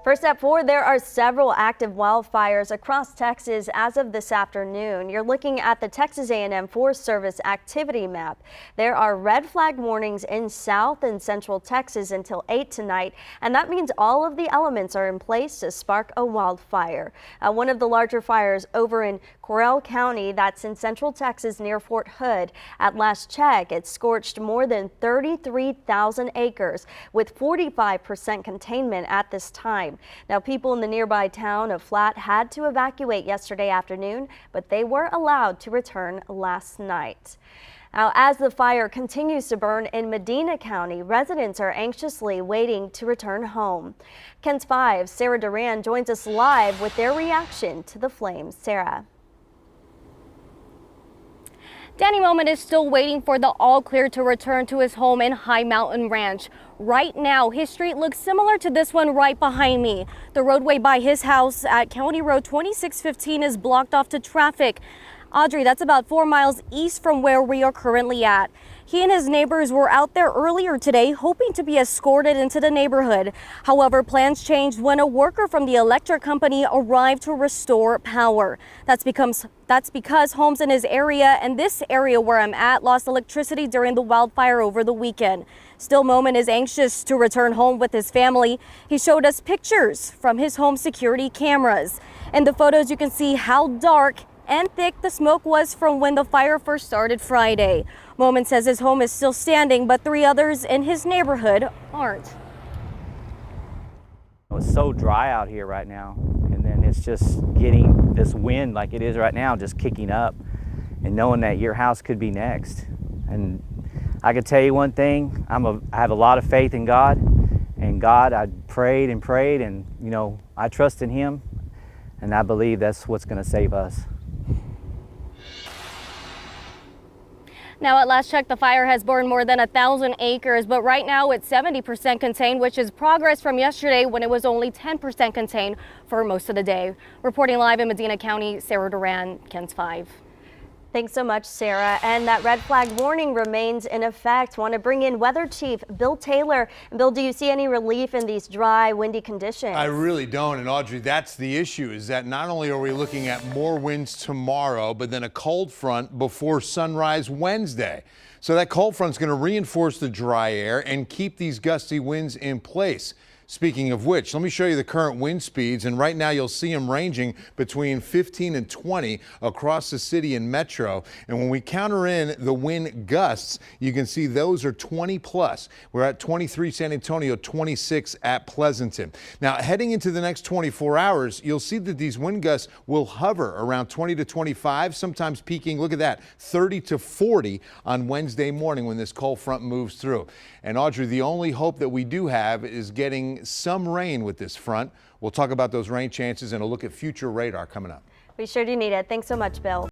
First at 4, there are several active wildfires across Texas as of this afternoon. You're looking at the Texas A&M Forest Service activity map. There are red flag warnings in South and Central Texas until 8 tonight, and that means all of the elements are in place to spark a wildfire. One of the larger fires over in Correll County, that's in Central Texas near Fort Hood. At last check, it scorched more than 33,000 acres with 45% containment at this time. Now, people in the nearby town of Flat had to evacuate yesterday afternoon, but they were allowed to return last night. Now, as the fire continues to burn in Medina County, residents are anxiously waiting to return home. KENS 5's Sarah Duran joins us live with their reaction to the flames. Sarah. Danny Moment is still waiting for the all clear to return to his home in High Mountain Ranch. Right now, his street looks similar to this one right behind me. The roadway by his house at County Road 2615 is blocked off to traffic. Audrey, that's about 4 miles east from where we are currently at. He and his neighbors were out there earlier today hoping to be escorted into the neighborhood. However, plans changed when a worker from the electric company arrived to restore power. That's because homes in his area and this area where I'm at lost electricity during the wildfire over the weekend. Still, Moment is anxious to return home with his family. He showed us pictures from his home security cameras. In the photos, you can see how dark and thick the smoke was from when the fire first started Friday. Moment says his home is still standing, but 3 others in his neighborhood aren't. It's so dry out here right now, and then it's just getting this wind like it is right now, just kicking up, and knowing that your house could be next. And I could tell you one thing, I have a lot of faith in God, and God, I prayed and prayed, and I trust in Him, and I believe that's what's going to save us. Now, at last check, the fire has burned more than 1,000 acres, but right now it's 70% contained, which is progress from yesterday when it was only 10% contained for most of the day. Reporting live in Medina County, Sarah Duran, KENS 5. Thanks so much, Sarah. And that red flag warning remains in effect. Want to bring in Weather Chief Bill Taylor. And Bill, do you see any relief in these dry, windy conditions? I really don't. And Audrey, that's the issue, is that not only are we looking at more winds tomorrow, but then a cold front before sunrise Wednesday. So that cold front is going to reinforce the dry air and keep these gusty winds in place. Speaking of which, let me show you the current wind speeds, and right now you'll see them ranging between 15 and 20 across the city and metro. And when we counter in the wind gusts, you can see those are 20 plus. We're at 23 San Antonio, 26 at Pleasanton. Now, heading into the next 24 hours, you'll see that these wind gusts will hover around 20 to 25, sometimes peaking, look at that, 30 to 40 on Wednesday morning when this cold front moves through. And Audrey, the only hope that we do have is getting some rain with this front. We'll talk about those rain chances and a look at future radar coming up. We sure do need it. Thanks so much, Bill.